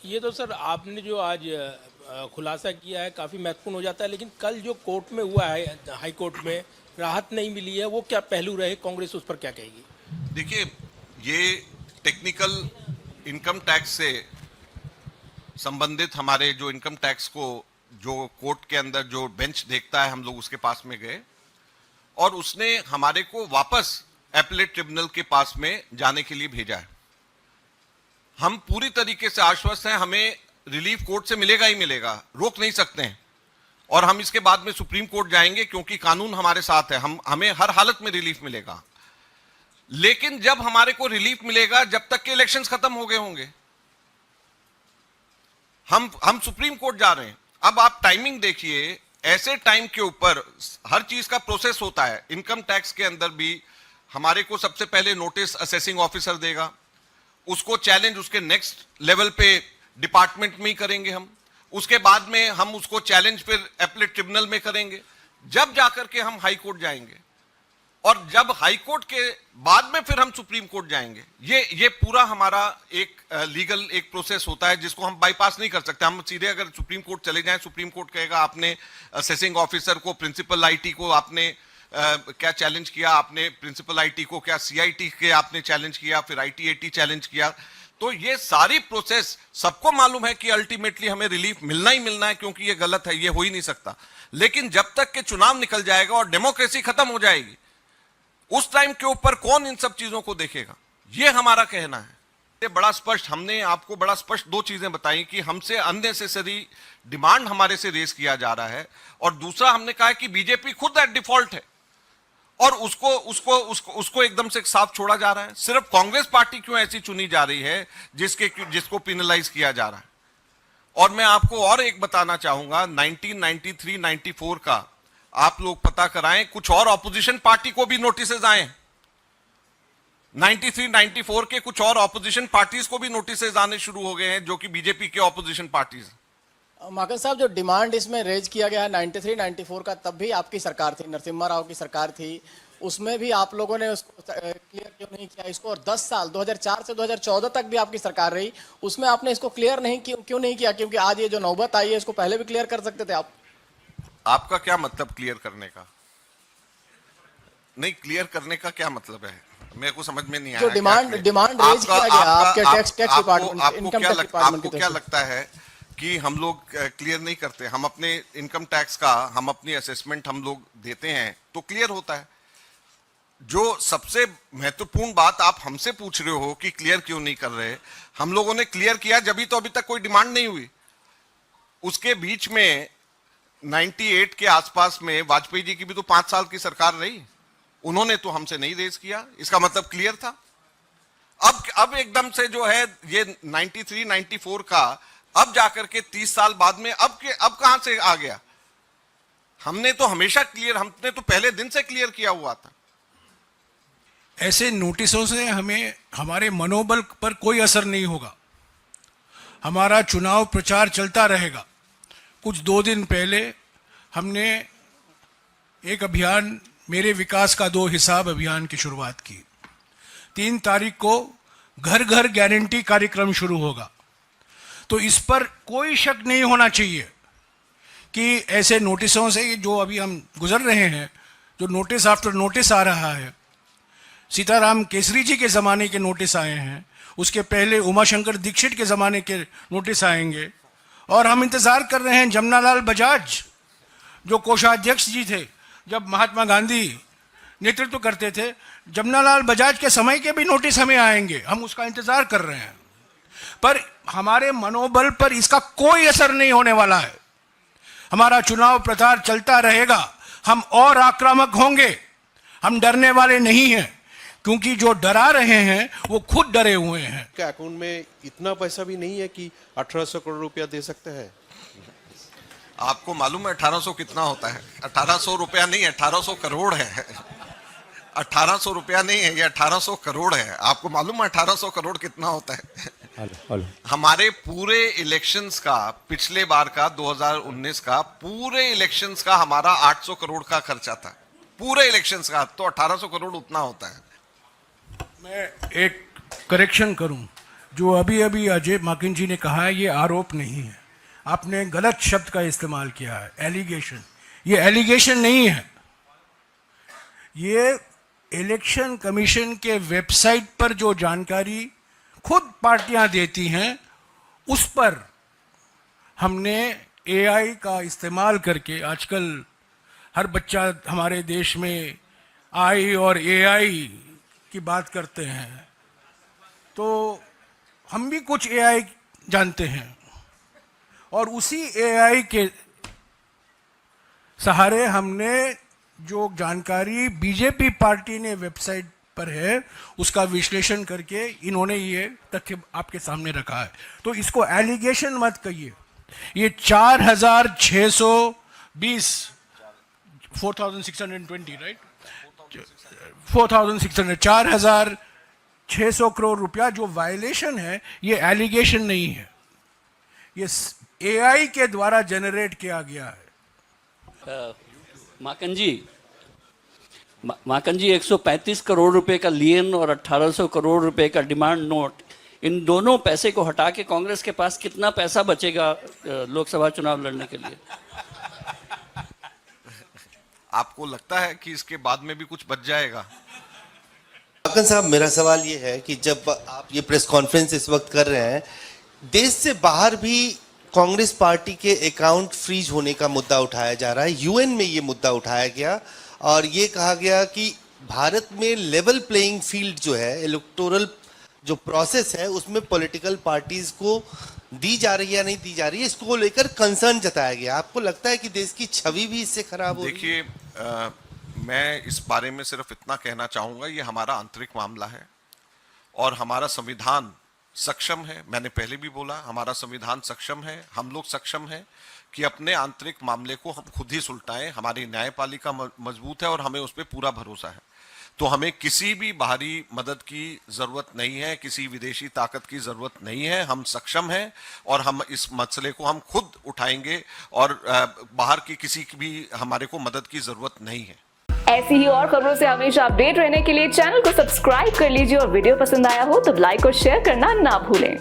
ये तो सर आपने जो आज खुलासा किया है काफ़ी महत्वपूर्ण हो जाता है, लेकिन कल जो कोर्ट में हुआ है, हाई कोर्ट में राहत नहीं मिली है, वो क्या पहलू रहे, कांग्रेस उस पर क्या कहेगी? देखिए, ये टेक्निकल इनकम टैक्स से संबंधित हमारे जो इनकम टैक्स को जो कोर्ट के अंदर जो बेंच देखता है, हम लोग उसके पास में गए और उसने हमारे को वापस एपलेट ट्रिब्यूनल के पास में जाने के लिए भेजा है। हम पूरी तरीके से आश्वस्त हैं, हमें रिलीफ कोर्ट से मिलेगा ही मिलेगा, रोक नहीं सकते हैं। और हम इसके बाद में सुप्रीम कोर्ट जाएंगे क्योंकि कानून हमारे साथ है, हमें हर हालत में रिलीफ मिलेगा। लेकिन जब हमारे को रिलीफ मिलेगा, जब तक के इलेक्शंस खत्म हो गए होंगे। हम सुप्रीम कोर्ट जा रहे हैं। अब आप टाइमिंग देखिए, ऐसे टाइम के ऊपर हर चीज का प्रोसेस होता है। इनकम टैक्स के अंदर भी हमारे को सबसे पहले नोटिस असेसिंग ऑफिसर देगा, उसको चैलेंज उसके नेक्स्ट लेवल पे डिपार्टमेंट में ही करेंगे हम, उसके बाद में हम उसको चैलेंज फिर एपलेट ट्रिब्यूनल में करेंगे, जब जाकर के हम हाई कोर्ट जाएंगे और जब हाई कोर्ट के बाद में फिर हम सुप्रीम कोर्ट जाएंगे। ये पूरा हमारा एक लीगल एक प्रोसेस होता है जिसको हम बाईपास नहीं कर सकते। हम सीधे अगर सुप्रीम कोर्ट चले जाएं, सुप्रीम कोर्ट कहेगा आपने असेसिंग ऑफिसर को, प्रिंसिपल आईटी को आपने क्या चैलेंज किया, आपने प्रिंसिपल आईटी को क्या सीआईटी के आपने चैलेंज किया, फिर आईटीएटी चैलेंज किया। तो ये सारी प्रोसेस सबको मालूम है कि अल्टीमेटली हमें रिलीफ मिलना ही मिलना है, क्योंकि ये गलत है, ये हो ही नहीं सकता। लेकिन जब तक के चुनाव निकल जाएगा और डेमोक्रेसी खत्म हो जाएगी, उस टाइम के ऊपर कौन इन सब चीजों को देखेगा? ये हमारा कहना है। ये बड़ा स्पष्ट, हमने आपको बड़ा स्पष्ट दो चीजें बताई कि हमसे अननेसेसरी डिमांड हमारे से रेस किया जा रहा है, और दूसरा हमने कहा कि बीजेपी खुद एट डिफॉल्ट है और उसको एकदम से साफ छोड़ा जा रहा है। सिर्फ कांग्रेस पार्टी क्यों ऐसी चुनी जा रही है जिसको पिनलाइज किया जा रहा है? और मैं आपको और एक बताना चाहूंगा, 1993-94 का आप लोग पता कराएं, कुछ और ऑपोजिशन पार्टी को भी नोटिसेज आए। 93-94 के कुछ और ऑपोजिशन पार्टीज को भी नोटिसेज आने शुरू हो गए हैं, जो कि बीजेपी के ऑपोजिशन पार्टीज। माकन साहब, जो डिमांड इसमें रेज किया गया है 93-94 का, तब भी आपकी सरकार थी, नरसिम्हा राव की सरकार थी, उसमें भी आप लोगों ने उसको क्लियर क्यों नहीं किया इसको? और 10 साल 2004 से 2014 तक भी आपकी सरकार रही, उसमें आपने इसको क्लियर नहीं क्यों नहीं किया? क्योंकि आज ये जो नौबत आई है, इसको पहले भी क्लियर कर सकते थे आप। आपका क्या मतलब क्लियर करने का? नहीं, क्लियर करने का क्या मतलब है, मेरे को समझ में नहीं आया। जो डिमांड रेज किया गया आपके tax department, income tax department की तरफ से, क्या लगता है कि हम लोग क्लियर नहीं करते? हम अपने इनकम टैक्स का, हम अपनी असेसमेंट हम लोग देते हैं तो क्लियर होता है। जो सबसे महत्वपूर्ण बात आप हमसे पूछ रहे हो कि क्लियर क्यों नहीं कर रहे, हम लोगों ने क्लियर किया, जब तो अभी तक कोई डिमांड नहीं हुई। उसके बीच में 98 के आसपास में वाजपेयी जी की भी तो 5 साल की सरकार रही, उन्होंने तो हमसे नहीं रेज किया, इसका मतलब क्लियर था। अब एकदम से जो है ये 93-94 का अब जाकर के 30 साल बाद में अब कहां से आ गया? हमने तो हमेशा क्लियर, हमने तो पहले दिन से क्लियर किया हुआ था। ऐसे नोटिसों से हमें हमारे मनोबल पर कोई असर नहीं होगा। हमारा चुनाव प्रचार चलता रहेगा। कुछ 2 दिन पहले हमने एक अभियान, मेरे विकास का 2 हिसाब अभियान की शुरुआत की। 3 तारीख को घर घर गारंटी कार्यक्रम शुरू होगा। तो इस पर कोई शक नहीं होना चाहिए कि ऐसे नोटिसों से जो अभी हम गुजर रहे हैं, जो नोटिस आफ्टर नोटिस आ रहा है, सीताराम केसरी जी के ज़माने के नोटिस आए हैं, उसके पहले उमाशंकर दीक्षित के ज़माने के नोटिस आएंगे, और हम इंतज़ार कर रहे हैं जमनालाल बजाज जो कोषाध्यक्ष जी थे जब महात्मा गांधी नेतृत्व करते थे, जमनालाल बजाज के समय के भी नोटिस हमें आएंगे, हम उसका इंतज़ार कर रहे हैं। पर हमारे मनोबल पर इसका कोई असर नहीं होने वाला है। हमारा चुनाव प्रचार चलता रहेगा, हम और आक्रामक होंगे, हम डरने वाले नहीं हैं, क्योंकि जो डरा रहे हैं वो खुद डरे हुए हैं। क्या अकाउंट में इतना पैसा भी नहीं है कि 1800 करोड़ रुपया दे सकते हैं? आपको मालूम है 1800 कितना होता है? 1800 रुपया नहीं है, 1800 करोड़ है। 1800 रुपया नहीं है, ये 1800 करोड़ है। आपको मालूम है 1800 करोड़ कितना होता है? हमारे पूरे इलेक्शंस का, पिछले बार का 2019 का पूरे इलेक्शंस का हमारा 800 करोड़ का खर्चा था, पूरे इलेक्शंस का। तो 1800 करोड़ उतना होता है। मैं एक करेक्शन करूं, जो अभी अभी अजय माकन जी ने कहा है ये आरोप नहीं है, आपने गलत शब्द का इस्तेमाल किया है, एलिगेशन। ये एलिगेशन नहीं है, ये इलेक्शन कमीशन के वेबसाइट पर जो जानकारी खुद पार्टियां देती हैं उस पर हमने एआई का इस्तेमाल करके, आजकल हर बच्चा हमारे देश में आई और एआई की बात करते हैं, तो हम भी कुछ एआई जानते हैं और उसी एआई के सहारे हमने जो जानकारी बीजेपी पार्टी ने वेबसाइट पर है उसका विश्लेषण करके इन्होंने ये तथ्य आपके सामने रखा है। तो इसको एलिगेशन मत कहिए। ये 4,620 4,620 राइट 4,600 करोड़ रुपया जो वायलेशन है, ये एलिगेशन नहीं है, ये एआई के द्वारा जनरेट किया गया है। माकन जी 135 करोड़ रुपए का लियन और 1800 करोड़ रुपए का डिमांड नोट, इन दोनों पैसे को हटा के कांग्रेस के पास कितना पैसा बचेगा लोकसभा चुनाव लड़ने के लिए? आपको लगता है कि इसके बाद में भी कुछ बच जाएगा? माकन साहब, मेरा सवाल ये है कि जब आप ये प्रेस कॉन्फ्रेंस इस वक्त कर रहे हैं, देश से बाहर भी कांग्रेस पार्टी के अकाउंट फ्रीज होने का मुद्दा उठाया जा रहा है। यूएन में ये मुद्दा उठाया गया और ये कहा गया कि भारत में लेवल प्लेइंग फील्ड जो है, इलेक्टोरल जो प्रोसेस है, उसमें पॉलिटिकल पार्टीज को दी जा रही है या नहीं दी जा रही है, इसको लेकर कंसर्न जताया गया। आपको लगता है कि देश की छवि भी इससे खराब हो रही है? देखिए, मैं इस बारे में सिर्फ इतना कहना चाहूंगा, ये हमारा आंतरिक मामला है और हमारा संविधान सक्षम है। मैंने पहले भी बोला, हमारा संविधान सक्षम है, हम लोग सक्षम हैं कि अपने आंतरिक मामले को हम खुद ही सुलटाएं। हमारी न्यायपालिका मजबूत है और हमें उस पर पूरा भरोसा है। तो हमें किसी भी बाहरी मदद की जरूरत नहीं है, किसी विदेशी ताकत की जरूरत नहीं है। हम सक्षम हैं और हम इस मसले को हम खुद उठाएंगे और बाहर की किसी की भी हमारे को मदद की जरूरत नहीं है। ऐसी ही और खबरों से हमेशा अपडेट रहने के लिए चैनल को सब्सक्राइब कर लीजिए और वीडियो पसंद आया हो तो लाइक और शेयर करना ना भूलें।